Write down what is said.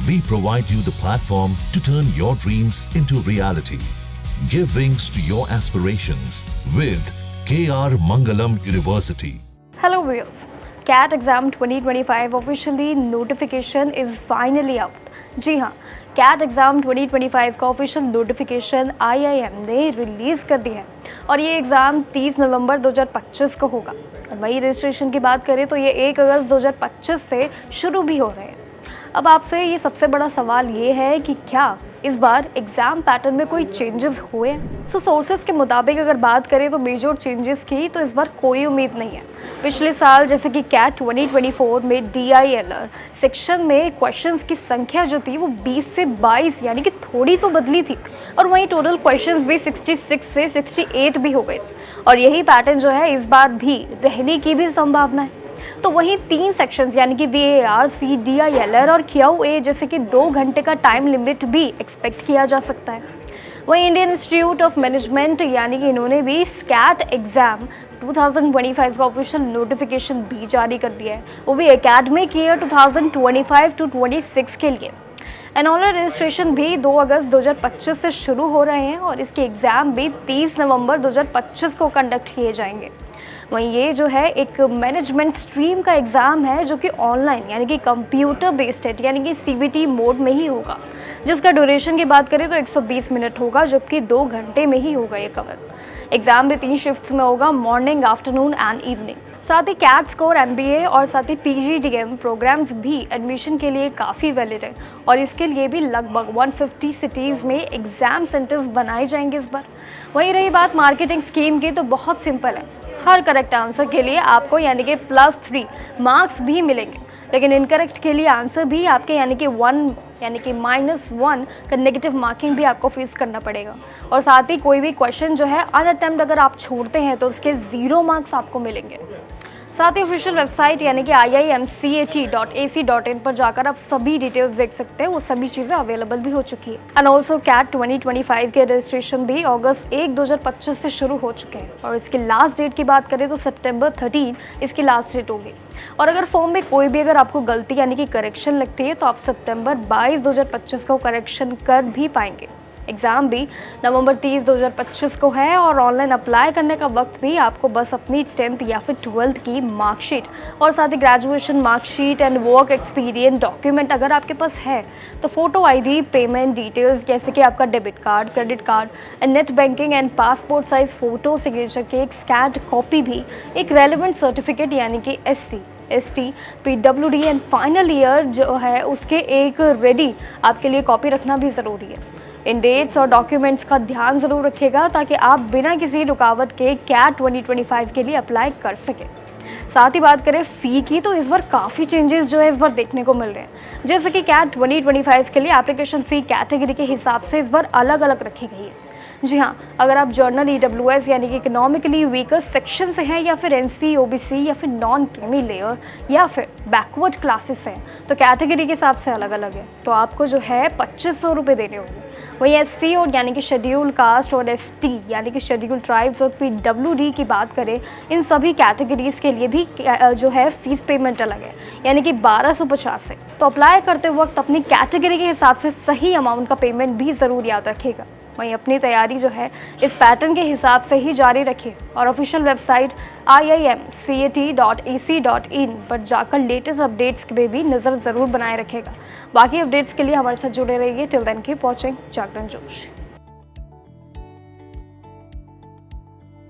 We provide you the platform to turn your dreams into reality. Give wings to your aspirations with KR Mangalam University. Hello viewers, CAT exam 2025 officially notification is finally out. जी हाँ, CAT exam 2025 का official notification IIM ने release कर दिया है और ये exam 30 नवंबर 2025 को होगा। और वही रजिस्ट्रेशन की बात करें तो ये 1 अगस्त 2025 से शुरू भी हो रहे हैं। अब आपसे ये सबसे बड़ा सवाल ये है कि क्या इस बार एग्ज़ाम पैटर्न में कोई चेंजेस हुए हैं? सोर्सेज के मुताबिक अगर बात करें तो मेजर चेंजेस की तो इस बार कोई उम्मीद नहीं है। पिछले साल जैसे कि CAT 2024 में DILR सेक्शन में क्वेश्चंस की संख्या जो थी वो 20 से 22 यानी कि थोड़ी तो बदली थी और वहीं टोटल क्वेश्चंस भी 66 से 68 भी हो गए और यही पैटर्न जो है इस बार भी रहने की भी संभावना है। तो वहीं 3 सेक्शंस यानी कि VAR, DILR और QA जैसे कि 2 घंटे का टाइम लिमिट भी एक्सपेक्ट किया जा सकता है। वहीं इंडियन इंस्टीट्यूट ऑफ मैनेजमेंट यानी कि इन्होंने भी CAT एग्ज़ाम 2025 का ऑफिशियल नोटिफिकेशन भी जारी कर दिया है, वो भी एकेडमिक ईयर 2025-26 के लिए। एनुअल रजिस्ट्रेशन भी 2 अगस्त 2025 से शुरू हो रहे हैं और इसके एग्ज़ाम भी 30 नवंबर 2025 को कंडक्ट किए जाएंगे। वहीं ये जो है एक मैनेजमेंट स्ट्रीम का एग्ज़ाम है जो कि ऑनलाइन यानी कि कंप्यूटर बेस्ड है यानी कि CBT मोड में ही होगा, जिसका ड्यूरेशन की बात करें तो 120 मिनट होगा जबकि 2 घंटे में ही होगा ये कवर। एग्ज़ाम भी 3 शिफ्ट्स में होगा, मॉर्निंग, आफ्टरनून एंड इवनिंग। साथ ही CAT स्कोर MBA और साथ ही PGDM प्रोग्राम्स भी एडमिशन के लिए काफ़ी वैलिड है और इसके लिए भी लगभग 150 सिटीज़ में एग्ज़ाम सेंटर्स बनाए जाएंगे इस बार। वहीं रही बात मार्केटिंग स्कीम की तो बहुत सिंपल है, हर करेक्ट आंसर के लिए आपको यानी कि +3 मार्क्स भी मिलेंगे, लेकिन इनकरेक्ट के लिए आंसर भी आपके यानी कि -1 का नेगेटिव मार्किंग भी आपको फेस करना पड़ेगा। और साथ ही कोई भी क्वेश्चन जो है अनअटेम्प्ट अगर आप छोड़ते हैं तो उसके 0 मार्क्स आपको मिलेंगे। साथ ही ऑफिशियल वेबसाइट यानी कि iimcat.ac.in पर जाकर आप सभी डिटेल्स देख सकते हैं, वो सभी चीज़ें अवेलेबल भी हो चुकी है। एंड ऑल्सो CAT 2025 के रजिस्ट्रेशन भी अगस्त 1, 2025 से शुरू हो चुके हैं और इसकी लास्ट डेट की बात करें तो सितंबर 13 इसकी लास्ट डेट होगी। और अगर फॉर्म में कोई भी अगर आपको गलती यानी कि करेक्शन लगती है तो आप सितंबर 22, 2025 को करेक्शन कर भी पाएंगे। एग्ज़ाम भी नवंबर 30, 2025 को है और ऑनलाइन अप्लाई करने का वक्त भी आपको बस अपनी 10th या फिर 12th की मार्कशीट और साथ ही graduation marksheet and work experience document अगर आपके पास है तो फ़ोटो ID, पेमेंट डिटेल्स जैसे कि आपका debit card, credit card, net banking and passport size photo signature की एक स्कैन्ड कॉपी भी, एक रेलिवेंट सर्टिफिकेट यानी कि SC, ST, PWD and final year जो है उसके एक रेडी आपके लिए कॉपी रखना भी ज़रूरी है। इन डेट्स और डॉक्यूमेंट्स का ध्यान ज़रूर रखिएगा ताकि आप बिना किसी रुकावट के CAT 2025 के लिए अप्लाई कर सकें। साथ ही बात करें फ़ी की तो इस बार काफ़ी चेंजेस जो है इस बार देखने को मिल रहे हैं, जैसे कि CAT 2025 के लिए एप्लीकेशन फ़ी कैटेगरी के हिसाब से इस बार अलग अलग रखी गई है। जी हाँ, अगर आप जर्नल EWS यानी कि इकोनॉमिकली वीकर सेक्शन से हैं या फिर NC, OBC या फिर नॉन क्रीमी लेयर या फिर बैकवर्ड क्लासेस हैं तो कैटेगरी के हिसाब से अलग अलग है, तो आपको जो है 2500 रुपये देने होंगे। वहीं SC और यानी कि शेड्यूल कास्ट और ST यानी कि शेड्यूल ट्राइब्स और PWD की बात करें, इन सभी कैटेगरीज़ के लिए भी जो है फीस पेमेंट अलग है यानी कि 1250 है। तो अप्लाई करते वक्त अपनी कैटेगरी के हिसाब से सही अमाउंट का पेमेंट भी ज़रूर याद रखिएगा। वहीं अपनी तैयारी जो है इस पैटर्न के हिसाब से ही जारी रखिए और ऑफिशियल वेबसाइट iimcat.ac.in पर जाकर लेटेस्ट अपडेट्स पे भी नज़र ज़रूर बनाए रखेगा। बाकी अपडेट्स के लिए हमारे साथ जुड़े रहिए। टिल देन कीप वॉचिंग जागरण जोश।